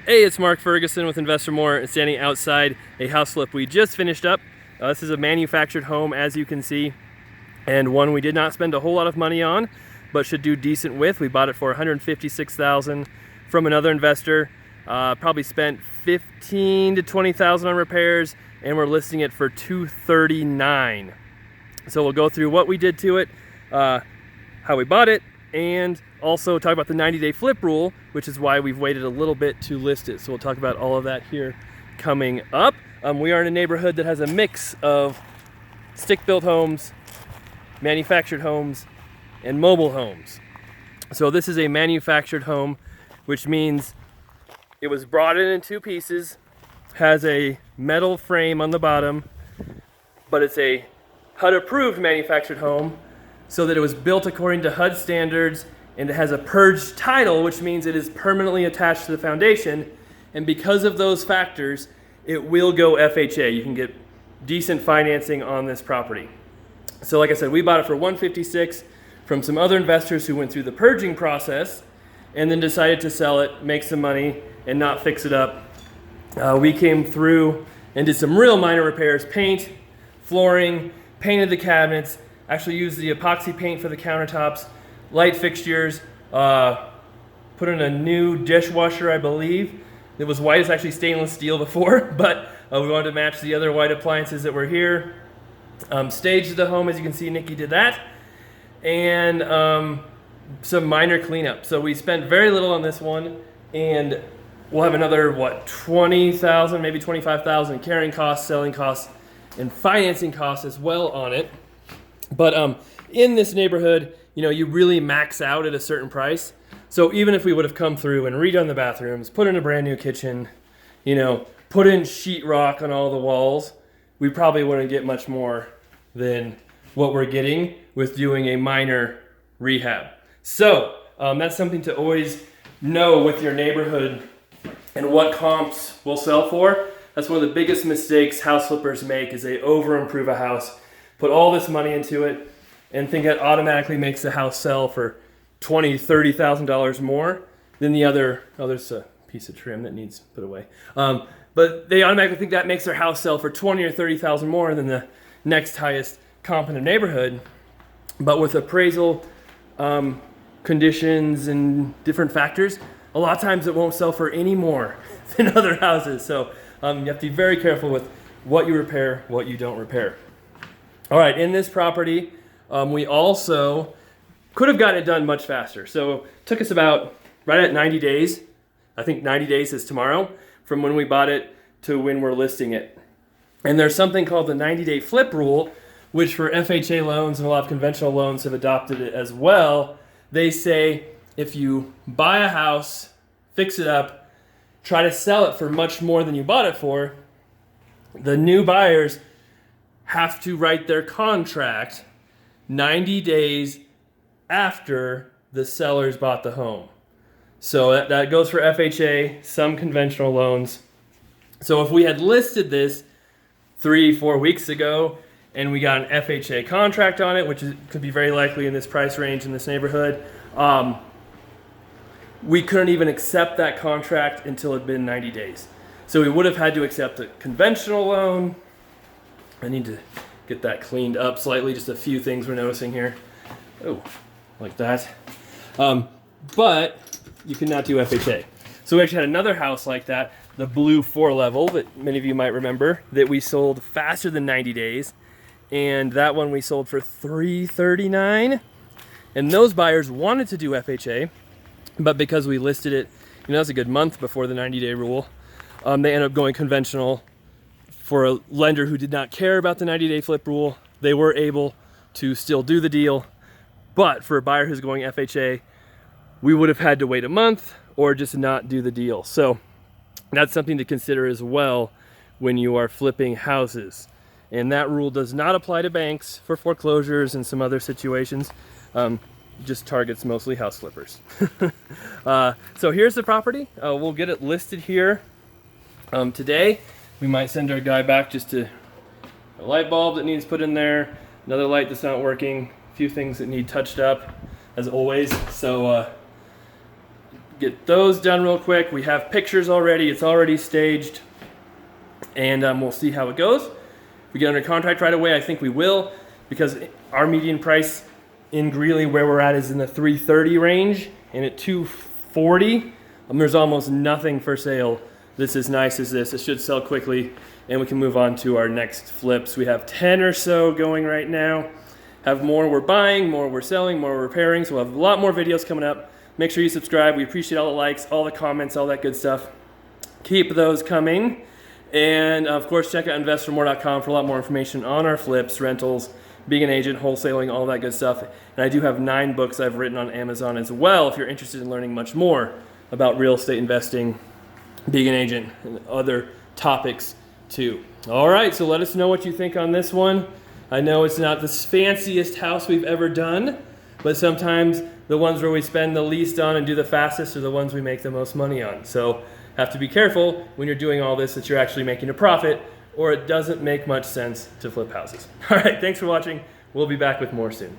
Hey, it's Mark Ferguson with Investor More, standing outside a house flip we just finished up. This is a manufactured home, as you can see, and one we did not spend a whole lot of money on, but should do decent with. We bought it for $156,000 from another investor. Probably spent $15,000 to $20,000 on repairs, and we're listing it for $239,000. So we'll go through what we did to it, how we bought it, and also talk about the 90-day flip rule, which is why we've waited a little bit to list it. So we'll talk about all of that here coming up. We are in a neighborhood that has a mix of stick-built homes, manufactured homes, and mobile homes. So this is a manufactured home, which means it was brought in two pieces, has a metal frame on the bottom, but it's a HUD-approved manufactured home, so that it was built according to HUD standards, and it has a purged title, which means it is permanently attached to the foundation. And because of those factors, it will go FHA. You can get decent financing on this property. So like I said, we bought it for $156,000 from some other investors who went through the purging process and then decided to sell it, make some money, and not fix it up. We came through and did some real minor repairs: paint, flooring, painted the cabinets, actually used the epoxy paint for the countertops, light fixtures, put in a new dishwasher, I believe. It was white, it's actually stainless steel before, but we wanted to match the other white appliances that were here. Staged the home, as you can see, Nikki did that. And some minor cleanup. So we spent very little on this one, and we'll have another, $20,000, maybe $25,000 in carrying costs, selling costs, and financing costs as well on it. But in this neighborhood, you really max out at a certain price. So even if we would have come through and redone the bathrooms, put in a brand new kitchen, put in sheetrock on all the walls, we probably wouldn't get much more than what we're getting with doing a minor rehab. So that's something to always know with your neighborhood and what comps will sell for. That's one of the biggest mistakes house flippers make, is they over-improve a house, put all this money into it, and think that automatically makes the house sell for $20,000, $30,000 more than the other. Oh, there's a piece of trim that needs put away. But they automatically think that makes their house sell for $20,000 or $30,000 more than the next highest comp in their neighborhood. But with appraisal conditions and different factors, a lot of times it won't sell for any more than other houses. So you have to be very careful with what you repair, what you don't repair. All right, in this property, we also could have gotten it done much faster. So it took us about right at 90 days. I think 90 days is tomorrow from when we bought it to when we're listing it. And there's something called the 90-day flip rule, which for FHA loans and a lot of conventional loans have adopted it as well. They say if you buy a house, fix it up, try to sell it for much more than you bought it for, the new buyers have to write their contract 90 days after the sellers bought the home. So that goes for FHA, some conventional loans. So if we had listed this 3-4 weeks ago and we got an FHA contract on it, which could be very likely in this price range in this neighborhood, we couldn't even accept that contract until it had been 90 days. So we would have had to accept a conventional loan. I need to get that cleaned up slightly, just a few things we're noticing here. Oh, like that. But you cannot do FHA. So we actually had another house like that, the blue 4-level that many of you might remember, that we sold faster than 90 days. And that one we sold for $339,000. And those buyers wanted to do FHA, but because we listed it, that's a good month before the 90-day rule, they ended up going conventional. For a lender who did not care about the 90-day flip rule, they were able to still do the deal. But for a buyer who's going FHA, we would have had to wait a month or just not do the deal. So that's something to consider as well when you are flipping houses. And that rule does not apply to banks for foreclosures and some other situations. Just targets mostly house flippers. So here's the property. We'll get it listed here today. We might send our guy back just to a light bulb that needs put in there, another light that's not working, a few things that need touched up, as always. So get those done real quick. We have pictures already. It's already staged. And we'll see how it goes. If we get under contract right away, I think we will, because our median price in Greeley, where we're at, is in the 330 range, and at 240, there's almost nothing for sale that's as nice as this. It should sell quickly, and we can move on to our next flips. We have 10 or so going right now. Have more we're buying, more we're selling, more we're repairing, so we'll have a lot more videos coming up. Make sure you subscribe. We appreciate all the likes, all the comments, all that good stuff. Keep those coming. And of course, check out investormore.com for a lot more information on our flips, rentals, being an agent, wholesaling, all that good stuff. And I do have 9 books I've written on Amazon as well if you're interested in learning much more about real estate investing, being an agent, and other topics too. All right, so let us know what you think on this one. I know it's not the fanciest house we've ever done, but sometimes the ones where we spend the least on and do the fastest are the ones we make the most money on. So have to be careful when you're doing all this that you're actually making a profit, or it doesn't make much sense to flip houses. All right, thanks for watching. We'll be back with more soon.